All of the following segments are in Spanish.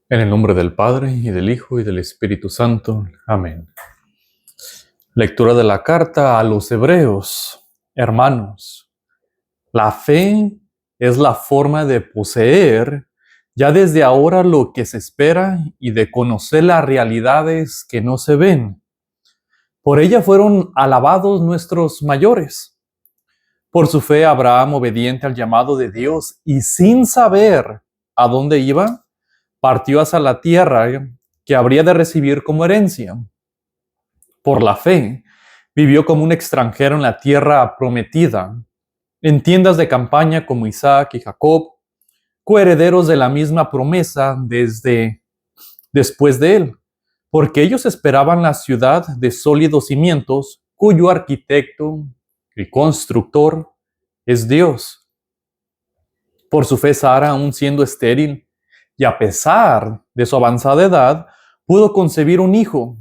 En el nombre del Padre, y del Hijo, y del Espíritu Santo. Amén. Lectura de la carta a los Hebreos. Hermanos, la fe es la forma de poseer ya desde ahora lo que se espera y de conocer las realidades que no se ven. Por ella fueron alabados nuestros mayores. Por su fe, Abraham, obediente al llamado de Dios y sin saber a dónde iba, partió hacia la tierra que habría de recibir como herencia. Por la fe, vivió como un extranjero en la tierra prometida, en tiendas de campaña como Isaac y Jacob, coherederos de la misma promesa después de él, porque ellos esperaban la ciudad de sólidos cimientos, cuyo arquitecto y constructor es Dios. Por su fe, Sara, aun siendo estéril, y a pesar de su avanzada edad, pudo concebir un hijo,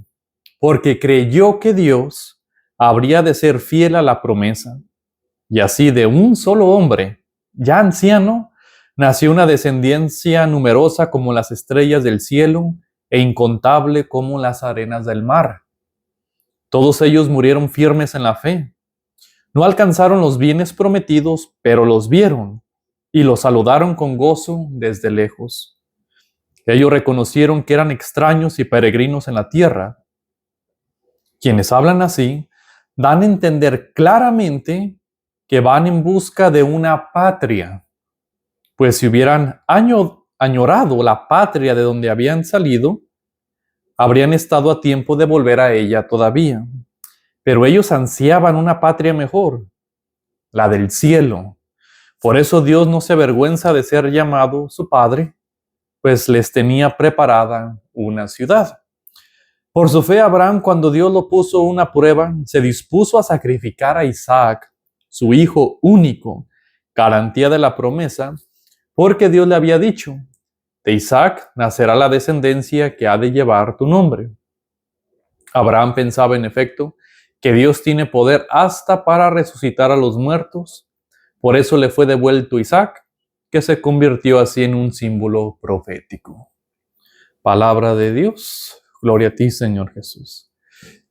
porque creyó que Dios habría de ser fiel a la promesa. Y así de un solo hombre, ya anciano, nació una descendencia numerosa como las estrellas del cielo e incontable como las arenas del mar. Todos ellos murieron firmes en la fe. No alcanzaron los bienes prometidos, pero los vieron y los saludaron con gozo desde lejos. Ellos reconocieron que eran extraños y peregrinos en la tierra. Quienes hablan así dan a entender claramente que van en busca de una patria, pues si hubieran añorado la patria de donde habían salido, habrían estado a tiempo de volver a ella todavía. Pero ellos ansiaban una patria mejor, la del cielo. Por eso Dios no se avergüenza de ser llamado su Padre, pues les tenía preparada una ciudad. Por su fe, Abraham, cuando Dios lo puso una prueba, se dispuso a sacrificar a Isaac, su hijo único, garantía de la promesa, porque Dios le había dicho: de Isaac nacerá la descendencia que ha de llevar tu nombre. Abraham pensaba, en efecto, que Dios tiene poder hasta para resucitar a los muertos. Por eso le fue devuelto Isaac, que se convirtió así en un símbolo profético. Palabra de Dios. Gloria a ti, Señor Jesús.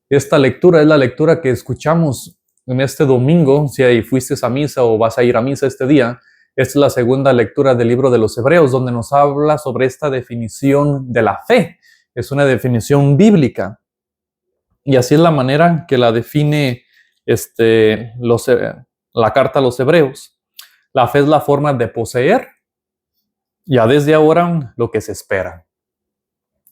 Esta lectura es la lectura que escuchamos en este domingo. Si ahí fuiste a misa o vas a ir a misa este día, esta es la segunda lectura del libro de los Hebreos, donde nos habla sobre esta definición de la fe. Es una definición bíblica. Y así es la manera que la define la carta a los Hebreos. La fe es la forma de poseer, ya desde ahora, lo que se espera.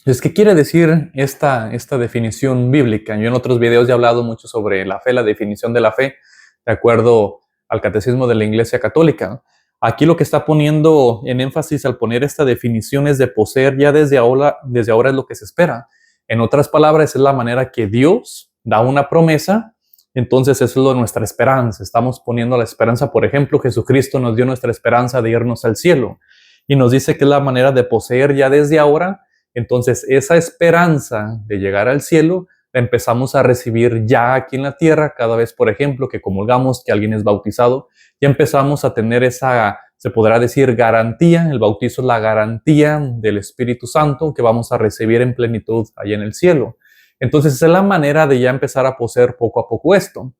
¿Qué quiere decir esta definición bíblica? Yo en otros videos he hablado mucho sobre la fe, la definición de la fe, de acuerdo al Catecismo de la Iglesia Católica. Aquí lo que está poniendo en énfasis al poner esta definición es de poseer ya desde ahora es lo que se espera. En otras palabras, es la manera que Dios da una promesa, entonces eso es lo de nuestra esperanza. Estamos poniendo la esperanza, por ejemplo, Jesucristo nos dio nuestra esperanza de irnos al cielo y nos dice que es la manera de poseer ya desde ahora. Entonces, esa esperanza de llegar al cielo la empezamos a recibir ya aquí en la tierra, cada vez, por ejemplo, que comulgamos, que alguien es bautizado, ya empezamos a tener esa, se podrá decir, garantía. El bautizo es la garantía del Espíritu Santo que vamos a recibir en plenitud allá en el cielo. Entonces, esa es la manera de ya empezar a poseer poco a poco esto.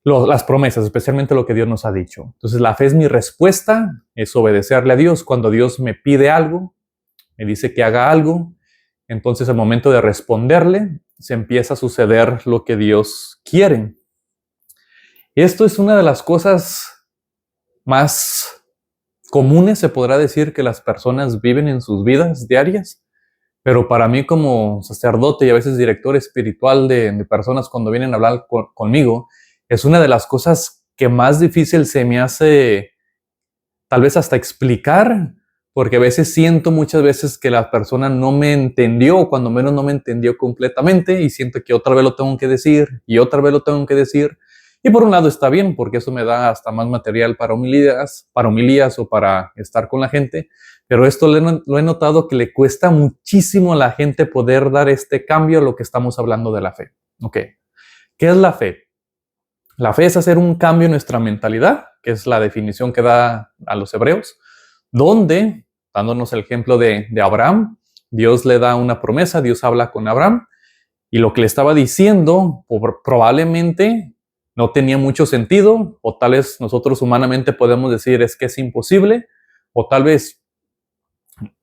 Las promesas, especialmente lo que Dios nos ha dicho. Entonces, la fe es mi respuesta, es obedecerle a Dios. Cuando Dios me pide algo, me dice que haga algo, entonces al momento de responderle, se empieza a suceder lo que Dios quiere. Esto es una de las cosas más comunes, se podrá decir, que las personas viven en sus vidas diarias, pero para mí como sacerdote y a veces director espiritual de personas cuando vienen a hablar conmigo, es una de las cosas que más difícil se me hace tal vez hasta explicar, porque a veces siento muchas veces que la persona no me entendió, o cuando menos no me entendió completamente, y siento que otra vez lo tengo que decir, y otra vez lo tengo que decir. Y por un lado está bien, porque eso me da hasta más material para homilías o para estar con la gente, pero esto lo he notado que le cuesta muchísimo a la gente poder dar este cambio a lo que estamos hablando de la fe. Ok, ¿qué es la fe? La fe es hacer un cambio en nuestra mentalidad, que es la definición que da a los Hebreos, donde, dándonos el ejemplo de Abraham, Dios le da una promesa, Dios habla con Abraham, y lo que le estaba diciendo probablemente no tenía mucho sentido, o tal vez nosotros humanamente podemos decir es que es imposible, o tal vez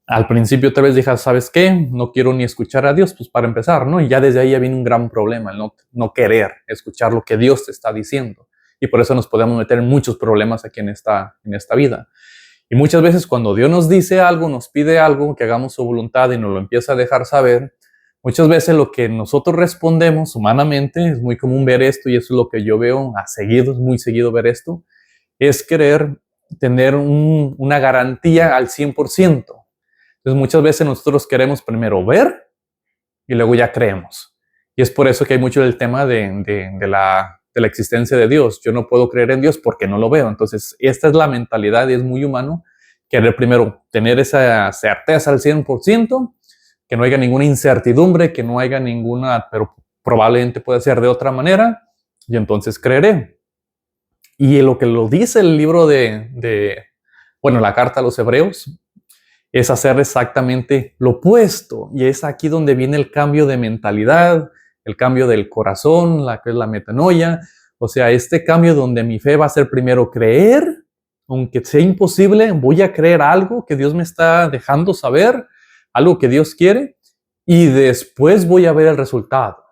al principio tal vez dije, ¿sabes qué? No quiero ni escuchar a Dios, pues para empezar, ¿no? Y ya desde ahí ya viene un gran problema, el no querer escuchar lo que Dios te está diciendo. Y por eso nos podemos meter en muchos problemas aquí en esta vida. Y muchas veces cuando Dios nos dice algo, nos pide algo, que hagamos su voluntad y nos lo empieza a dejar saber, muchas veces lo que nosotros respondemos humanamente, es muy común ver esto y eso es lo que yo veo es muy seguido ver esto, es querer tener una garantía al 100%. Entonces muchas veces nosotros queremos primero ver y luego ya creemos. Y es por eso que hay mucho el tema de la existencia de Dios. Yo no puedo creer en Dios porque no lo veo. Entonces esta es la mentalidad y es muy humano querer primero tener esa certeza al 100%, que no haya ninguna incertidumbre, que no haya ninguna, pero probablemente puede ser de otra manera, y entonces creeré. Y lo que lo dice el libro la carta a los Hebreos, es hacer exactamente lo opuesto. Y es aquí donde viene el cambio de mentalidad, el cambio del corazón, que es la metanoia. O sea, este cambio donde mi fe va a ser primero creer, aunque sea imposible, voy a creer algo que Dios me está dejando saber, algo que Dios quiere, y después voy a ver el resultado.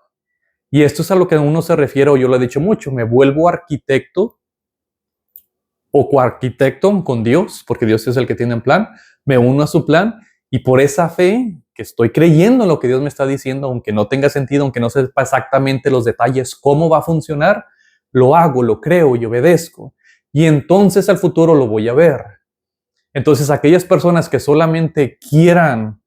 Y esto es a lo que uno se refiere, o yo lo he dicho mucho, me vuelvo arquitecto o coarquitecto con Dios, porque Dios es el que tiene el plan, me uno a su plan y por esa fe que estoy creyendo en lo que Dios me está diciendo, aunque no tenga sentido, aunque no sepa exactamente los detalles, cómo va a funcionar, lo hago, lo creo y obedezco. Y entonces al futuro lo voy a ver. Entonces aquellas personas que solamente quieran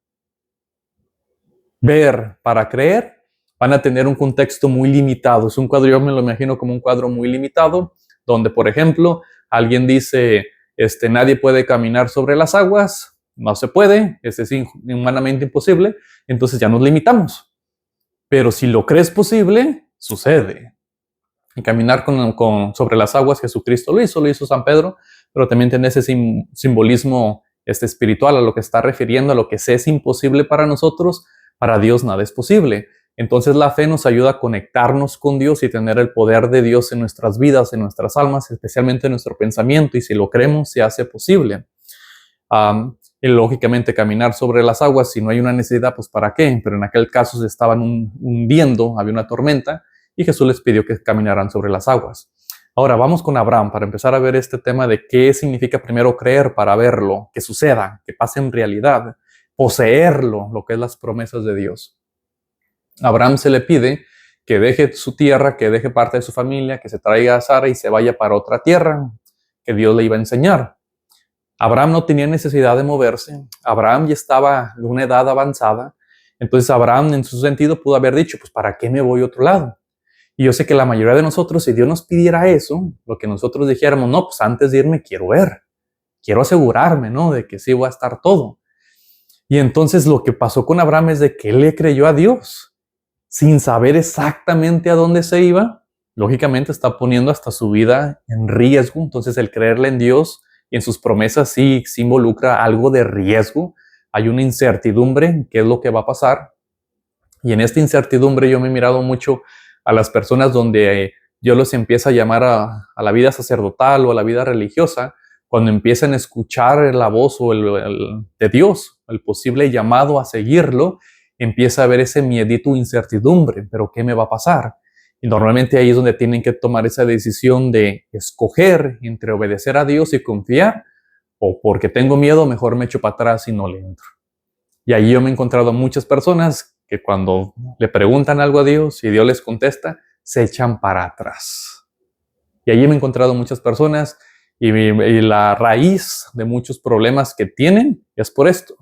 ver para creer, van a tener un contexto muy limitado. Es un cuadro, yo me lo imagino como un cuadro muy limitado, donde, por ejemplo, alguien dice, nadie puede caminar sobre las aguas, no se puede, es humanamente imposible, entonces ya nos limitamos. Pero si lo crees posible, sucede. Y caminar sobre las aguas, Jesucristo lo hizo San Pedro, pero también tiene ese simbolismo espiritual a lo que está refiriendo, a lo que es imposible para nosotros, para Dios nada es posible. Entonces la fe nos ayuda a conectarnos con Dios y tener el poder de Dios en nuestras vidas, en nuestras almas, especialmente en nuestro pensamiento, y si lo creemos, se hace posible. Y lógicamente caminar sobre las aguas, si no hay una necesidad, pues ¿para qué? Pero en aquel caso se estaban hundiendo, había una tormenta, y Jesús les pidió que caminaran sobre las aguas. Ahora vamos con Abraham para empezar a ver este tema de qué significa primero creer para verlo, que suceda, que pase en realidad, poseerlo, lo que es las promesas de Dios. A Abraham se le pide que deje su tierra, que deje parte de su familia, que se traiga a Sara y se vaya para otra tierra que Dios le iba a enseñar. Abraham no tenía necesidad de moverse. Abraham ya estaba de una edad avanzada. Entonces Abraham en su sentido pudo haber dicho, pues ¿para qué me voy a otro lado? Y yo sé que la mayoría de nosotros, si Dios nos pidiera eso, lo que nosotros dijéramos, no, pues antes de irme quiero ver, quiero asegurarme, ¿no? De que sí va a estar todo. Y entonces lo que pasó con Abraham es de que él le creyó a Dios, sin saber exactamente a dónde se iba. Lógicamente está poniendo hasta su vida en riesgo. Entonces el creerle en Dios y en sus promesas sí involucra algo de riesgo. Hay una incertidumbre en qué es lo que va a pasar. Y en esta incertidumbre yo me he mirado mucho a las personas donde Dios los empieza a llamar a la vida sacerdotal o a la vida religiosa, cuando empiezan a escuchar la voz o de Dios, el posible llamado a seguirlo, empieza a haber ese miedito, incertidumbre, pero ¿qué me va a pasar? Y normalmente ahí es donde tienen que tomar esa decisión de escoger entre obedecer a Dios y confiar, o porque tengo miedo, mejor me echo para atrás y no le entro. Y ahí yo me he encontrado muchas personas que cuando le preguntan algo a Dios y Dios les contesta, se echan para atrás. Y allí me he encontrado muchas personas y la raíz de muchos problemas que tienen es por esto.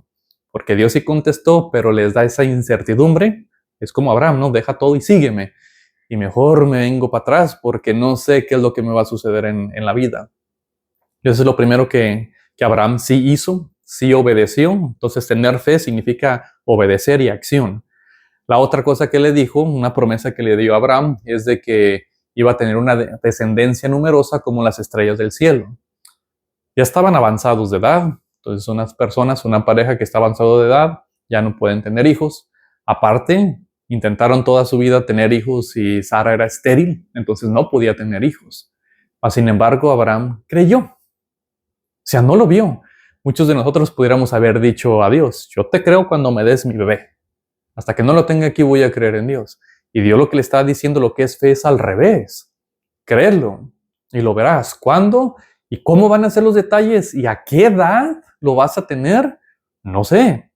Porque Dios sí contestó, pero les da esa incertidumbre. Es como Abraham, ¿no? Deja todo y sígueme. Y mejor me vengo para atrás porque no sé qué es lo que me va a suceder en la vida. Y eso es lo primero que Abraham sí hizo, sí obedeció. Entonces tener fe significa obedecer y acción. La otra cosa que le dijo, una promesa que le dio a Abraham, es de que iba a tener una descendencia numerosa como las estrellas del cielo. Ya estaban avanzados de edad, entonces unas personas, una pareja que está avanzado de edad, ya no pueden tener hijos. Aparte, intentaron toda su vida tener hijos y Sara era estéril, entonces no podía tener hijos. Sin embargo, Abraham creyó. O sea, no lo vio. Muchos de nosotros pudiéramos haber dicho a Dios, yo te creo cuando me des mi bebé. Hasta que no lo tenga aquí voy a creer en Dios. Y Dios lo que le está diciendo, lo que es fe, es al revés. Créelo y lo verás. ¿Cuándo? ¿Y cómo van a ser los detalles? ¿Y a qué edad lo vas a tener? No sé.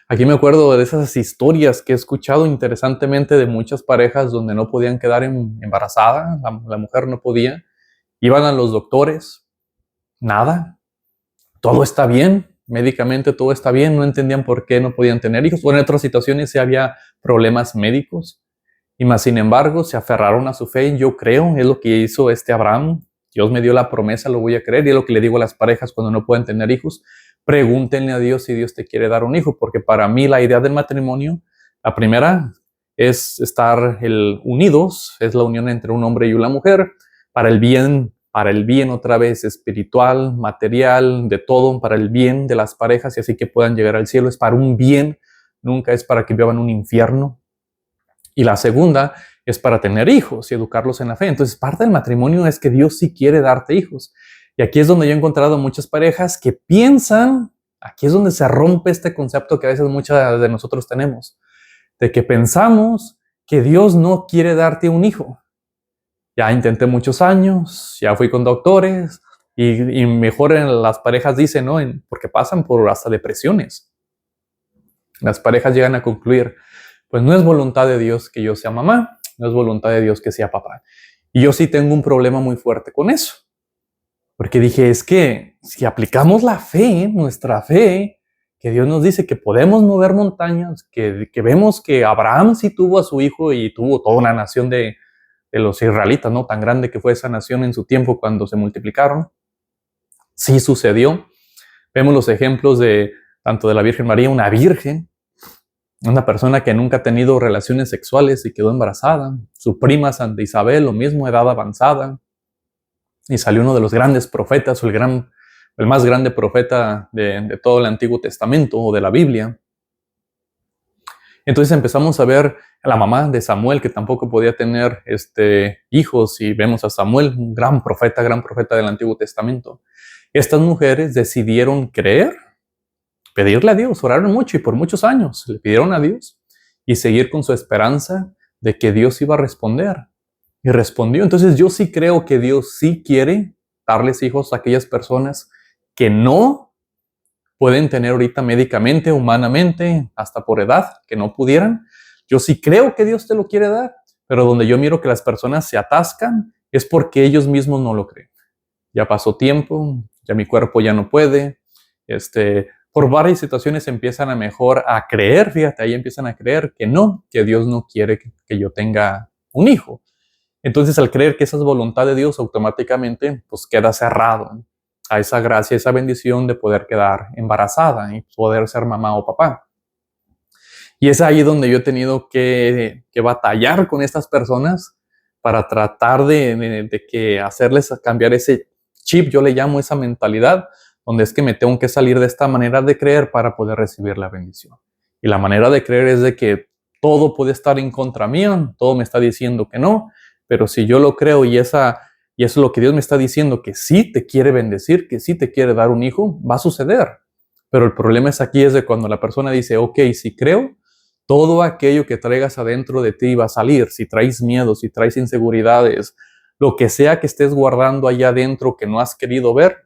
Aquí me acuerdo de esas historias que he escuchado interesantemente de muchas parejas donde no podían quedar embarazadas, la mujer no podía. Iban a los doctores, nada, todo está bien, médicamente todo está bien, no entendían por qué no podían tener hijos. O en otras situaciones sí había problemas médicos. Y más sin embargo se aferraron a su fe y yo creo, es lo que hizo Abraham. Dios me dio la promesa, lo voy a creer. Y es lo que le digo a las parejas cuando no pueden tener hijos. Pregúntenle a Dios si Dios te quiere dar un hijo, porque para mí la idea del matrimonio, la primera es estar unidos, es la unión entre un hombre y una mujer, para el bien otra vez espiritual, material, de todo, para el bien de las parejas y así que puedan llegar al cielo. Es para un bien, nunca es para que vivan un infierno. Y la segunda es para tener hijos y educarlos en la fe. Entonces, parte del matrimonio es que Dios sí quiere darte hijos. Y aquí es donde yo he encontrado muchas parejas que piensan, aquí es donde se rompe este concepto que a veces muchas de nosotros tenemos, de que pensamos que Dios no quiere darte un hijo. Ya intenté muchos años, ya fui con doctores y mejor las parejas dicen, ¿no? Porque pasan por hasta depresiones. Las parejas llegan a concluir, pues no es voluntad de Dios que yo sea mamá, no es voluntad de Dios que sea papá. Y yo sí tengo un problema muy fuerte con eso. Porque dije, es que si aplicamos la fe, nuestra fe, que Dios nos dice que podemos mover montañas, que vemos que Abraham sí tuvo a su hijo y tuvo toda una nación de los israelitas, ¿no? Tan grande que fue esa nación en su tiempo cuando se multiplicaron. Sí sucedió. Vemos los ejemplos de tanto de la Virgen María, una virgen, una persona que nunca ha tenido relaciones sexuales y quedó embarazada. Su prima Santa Isabel, lo mismo, edad avanzada. Y salió uno de los grandes profetas, o el más grande profeta de todo el Antiguo Testamento o de la Biblia. Entonces empezamos a ver a la mamá de Samuel, que tampoco podía tener hijos, y vemos a Samuel, un gran profeta del Antiguo Testamento. Estas mujeres decidieron creer, pedirle a Dios, oraron mucho y por muchos años le pidieron a Dios y seguir con su esperanza de que Dios iba a responder. Y respondió. Entonces yo sí creo que Dios sí quiere darles hijos a aquellas personas que no pueden tener ahorita médicamente, humanamente, hasta por edad, que no pudieran. Yo sí creo que Dios te lo quiere dar, pero donde yo miro que las personas se atascan es porque ellos mismos no lo creen. Ya pasó tiempo, ya mi cuerpo ya no puede, por varias situaciones empiezan a mejor a creer, fíjate, ahí empiezan a creer que no, que Dios no quiere que yo tenga un hijo. Entonces, al creer que esa es voluntad de Dios, automáticamente pues queda cerrado a esa gracia, esa bendición de poder quedar embarazada y poder ser mamá o papá. Y es ahí donde yo he tenido que batallar con estas personas para tratar de que hacerles cambiar ese chip, yo le llamo esa mentalidad, donde es que me tengo que salir de esta manera de creer para poder recibir la bendición. Y la manera de creer es de que todo puede estar en contra mía, todo me está diciendo que no, pero si yo lo creo y eso es lo que Dios me está diciendo, que sí te quiere bendecir, que sí te quiere dar un hijo, va a suceder. Pero el problema es aquí, es de cuando la persona dice, ok, si creo, todo aquello que traigas adentro de ti va a salir. Si traes miedo, si traes inseguridades, lo que sea que estés guardando allá adentro que no has querido ver,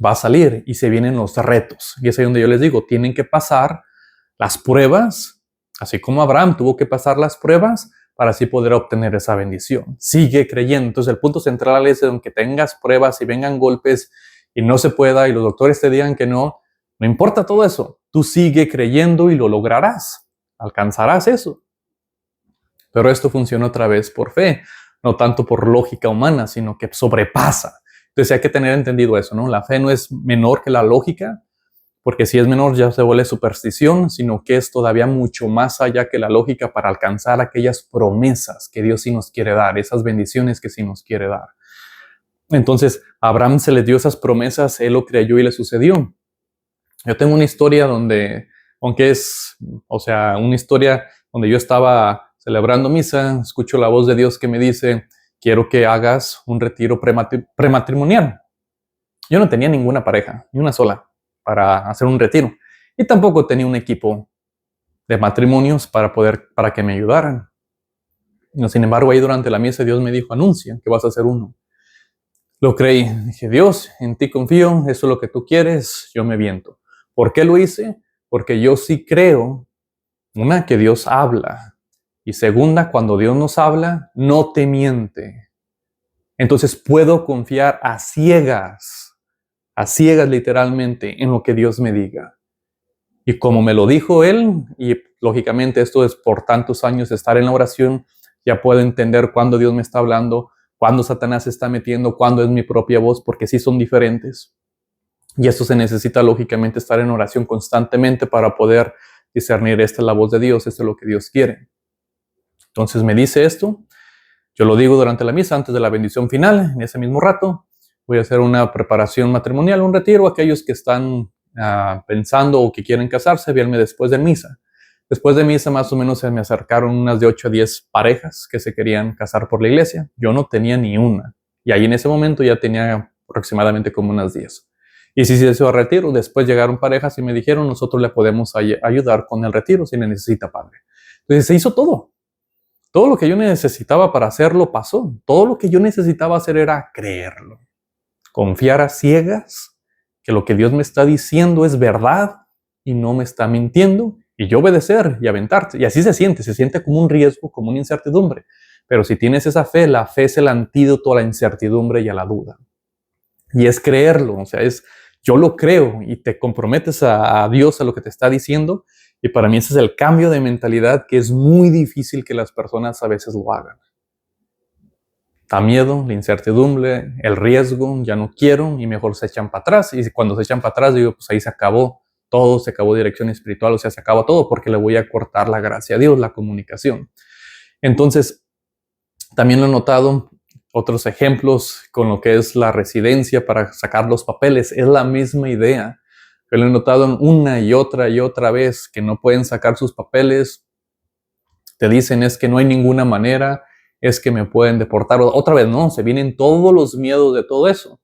va a salir y se vienen los retos. Y es ahí donde yo les digo, tienen que pasar las pruebas, así como Abraham tuvo que pasar las pruebas para así poder obtener esa bendición. Sigue creyendo. Entonces el punto central es aunque tengas pruebas y vengan golpes y no se pueda y los doctores te digan que no, no importa todo eso. Tú sigue creyendo y lo lograrás. Alcanzarás eso. Pero esto funciona otra vez por fe, no tanto por lógica humana, sino que sobrepasa. Entonces hay que tener entendido eso, ¿no? La fe no es menor que la lógica, porque si es menor ya se vuelve superstición, sino que es todavía mucho más allá que la lógica para alcanzar aquellas promesas que Dios sí nos quiere dar, esas bendiciones que sí nos quiere dar. Entonces, a Abraham se le dio esas promesas, él lo creyó y le sucedió. Yo tengo una historia donde aunque es, o sea, una historia donde yo estaba celebrando misa, escucho la voz de Dios que me dice, quiero que hagas un retiro prematrimonial. Yo no tenía ninguna pareja, ni una sola, para hacer un retiro. Y tampoco tenía un equipo de matrimonios para que me ayudaran. Sin embargo, ahí durante la misa Dios me dijo, anuncia que vas a hacer uno. Lo creí. Dije, Dios, en ti confío, eso es lo que tú quieres, yo me viento. ¿Por qué lo hice? Porque yo sí creo, una, que Dios habla. Y segunda, cuando Dios nos habla, no te miente. Entonces puedo confiar a ciegas literalmente, en lo que Dios me diga. Y como me lo dijo Él, y lógicamente esto es por tantos años de estar en la oración, ya puedo entender cuándo Dios me está hablando, cuándo Satanás se está metiendo, cuándo es mi propia voz, porque sí son diferentes. Y esto se necesita lógicamente estar en oración constantemente para poder discernir, esta es la voz de Dios, esto es lo que Dios quiere. Entonces me dice esto, yo lo digo durante la misa, antes de la bendición final, en ese mismo rato, voy a hacer una preparación matrimonial, un retiro, aquellos que están pensando o que quieren casarse, véanme después de misa. Después de misa, más o menos, se me acercaron unas de 8 a 10 parejas que se querían casar por la iglesia. Yo no tenía ni una. Y ahí en ese momento ya tenía aproximadamente como unas 10. Y sí se hizo retiro. Después llegaron parejas y me dijeron, nosotros le podemos ayudar con el retiro si le necesita padre. Entonces se hizo todo. Todo lo que yo necesitaba para hacerlo pasó. Todo lo que yo necesitaba hacer era creerlo. Confiar a ciegas que lo que Dios me está diciendo es verdad y no me está mintiendo, y yo obedecer y aventarte. Y así se siente como un riesgo, como una incertidumbre. Pero si tienes esa fe, la fe es el antídoto a la incertidumbre y a la duda. Y es creerlo, o sea, yo lo creo y te comprometes a Dios, a lo que te está diciendo. Y para mí ese es el cambio de mentalidad que es muy difícil que las personas a veces lo hagan. Da miedo, la incertidumbre, el riesgo, ya no quiero, y mejor se echan para atrás. Y cuando se echan para atrás, digo, pues ahí se acabó todo, se acabó dirección espiritual, o sea, se acabó todo porque le voy a cortar la gracia a Dios, la comunicación. Entonces, también lo he notado, otros ejemplos con lo que es la residencia para sacar los papeles, es la misma idea. Yo lo he notado una y otra vez que no pueden sacar sus papeles. Te dicen es que no hay ninguna manera, es que me pueden deportar. Otra vez, no, se vienen todos los miedos de todo eso.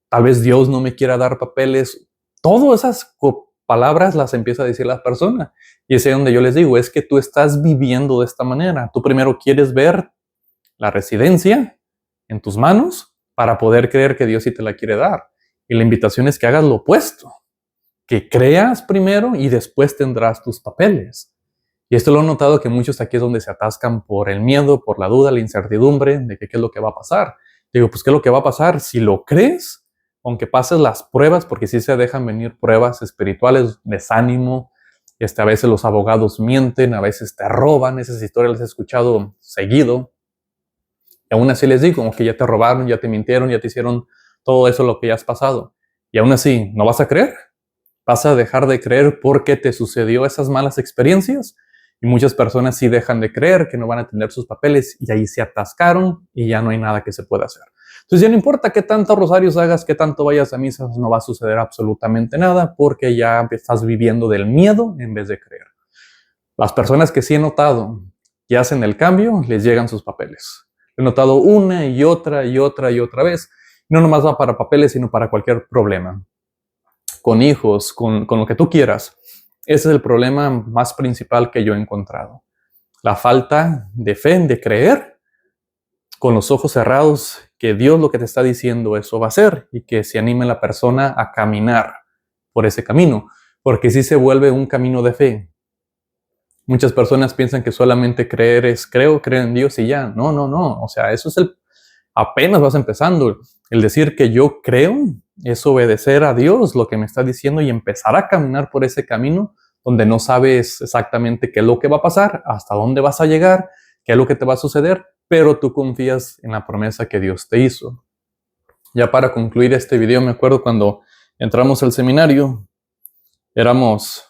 Tal vez Dios no me quiera dar papeles. Todas esas palabras las empieza a decir la persona. Y es ahí donde yo les digo, es que tú estás viviendo de esta manera. Tú primero quieres ver la residencia en tus manos para poder creer que Dios sí te la quiere dar. Y la invitación es que hagas lo opuesto, que creas primero y después tendrás tus papeles. Y esto lo he notado que muchos aquí es donde se atascan por el miedo, por la duda, la incertidumbre de que qué es lo que va a pasar. Digo, pues qué es lo que va a pasar si lo crees, aunque pases las pruebas, porque sí se dejan venir pruebas espirituales, desánimo. A veces los abogados mienten, a veces te roban. Esas historias las he escuchado seguido. Y aún así les digo, como que ya te robaron, ya te mintieron, ya te hicieron todo eso lo que ya has pasado. Y aún así, ¿no vas a creer? ¿Vas a dejar de creer porque te sucedió esas malas experiencias? Y muchas personas sí dejan de creer que no van a tener sus papeles y ahí se atascaron y ya no hay nada que se pueda hacer. Entonces ya no importa qué tantos rosarios hagas, qué tanto vayas a misas, no va a suceder absolutamente nada porque ya estás viviendo del miedo en vez de creer. Las personas que sí he notado que hacen el cambio, les llegan sus papeles. He notado una y otra vez. No nomás va para papeles, sino para cualquier problema. Con hijos, con lo que tú quieras. Ese es el problema más principal que yo he encontrado. La falta de fe, de creer con los ojos cerrados que Dios lo que te está diciendo eso va a hacer y que se anime la persona a caminar por ese camino, porque si se vuelve un camino de fe. Muchas personas piensan que solamente creer es creo en Dios y ya. No. O sea, eso es apenas vas empezando. El decir que yo creo es obedecer a Dios lo que me está diciendo y empezar a caminar por ese camino donde no sabes exactamente qué es lo que va a pasar, hasta dónde vas a llegar, qué es lo que te va a suceder, pero tú confías en la promesa que Dios te hizo. Ya para concluir este video, me acuerdo cuando entramos al seminario, éramos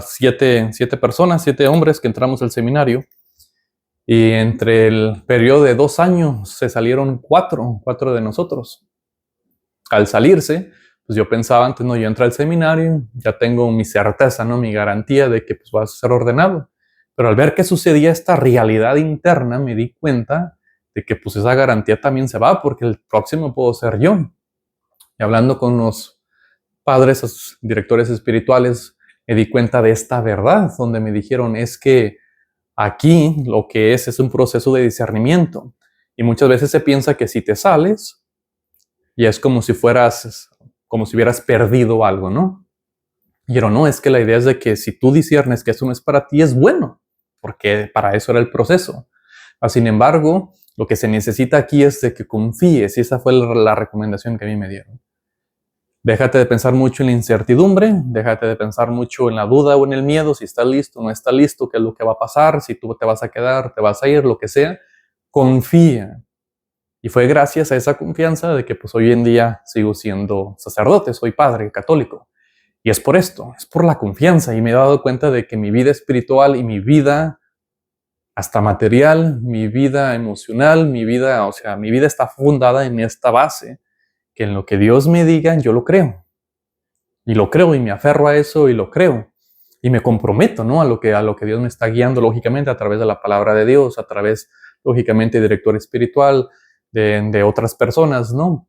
7 personas, 7 hombres que entramos al seminario. Y entre el periodo de 2 años se salieron 4 de nosotros. Al salirse, pues yo pensaba antes, no, yo entré al seminario, ya tengo mi certeza, ¿no? Mi garantía de que pues vas a ser ordenado. Pero al ver que sucedía esta realidad interna, me di cuenta de que pues esa garantía también se va, porque el próximo puedo ser yo. Y hablando con los padres, los directores espirituales, me di cuenta de esta verdad, donde me dijeron, es que aquí lo que es un proceso de discernimiento. Y muchas veces se piensa que si te sales, y es como si hubieras perdido algo, ¿no? Pero no, es que la idea es de que si tú disiernes que eso no es para ti, es bueno, porque para eso era el proceso. Sin embargo, lo que se necesita aquí es de que confíes, y esa fue la recomendación que a mí me dieron. Déjate de pensar mucho en la incertidumbre, déjate de pensar mucho en la duda o en el miedo, si estás listo, no estás listo, qué es lo que va a pasar, si tú te vas a quedar, te vas a ir, lo que sea. Confía. Y fue gracias a esa confianza de que pues hoy en día sigo siendo sacerdote, soy padre católico. Y es por esto, es por la confianza. Y me he dado cuenta de que mi vida espiritual y mi vida hasta material, mi vida emocional, mi vida está fundada en esta base, que en lo que Dios me diga, yo lo creo. Y lo creo y me aferro a eso y lo creo. Y me comprometo, ¿no? A lo que Dios me está guiando, lógicamente, a través de la palabra de Dios, a través, lógicamente, de director espiritual, de otras personas, ¿no?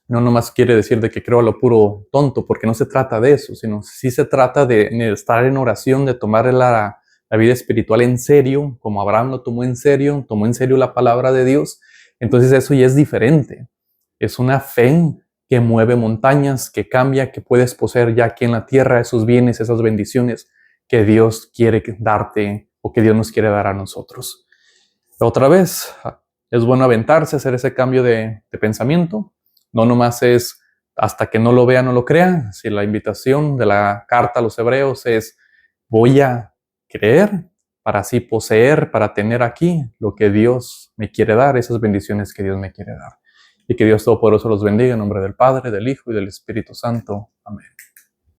No nomás quiere decir de que creo a lo puro tonto, porque no se trata de eso, sino sí se trata de estar en oración, de tomar la vida espiritual en serio, como Abraham lo tomó en serio la palabra de Dios. Entonces eso ya es diferente. Es una fe que mueve montañas, que cambia, que puedes poseer ya aquí en la tierra esos bienes, esas bendiciones que Dios quiere darte o que Dios nos quiere dar a nosotros. Otra vez, es bueno aventarse, hacer ese cambio de pensamiento. No nomás es hasta que no lo vea, no lo crea. Si la invitación de la carta a los hebreos es voy a creer para así poseer, para tener aquí lo que Dios me quiere dar, esas bendiciones que Dios me quiere dar. Y que Dios Todopoderoso los bendiga en nombre del Padre, del Hijo y del Espíritu Santo. Amén.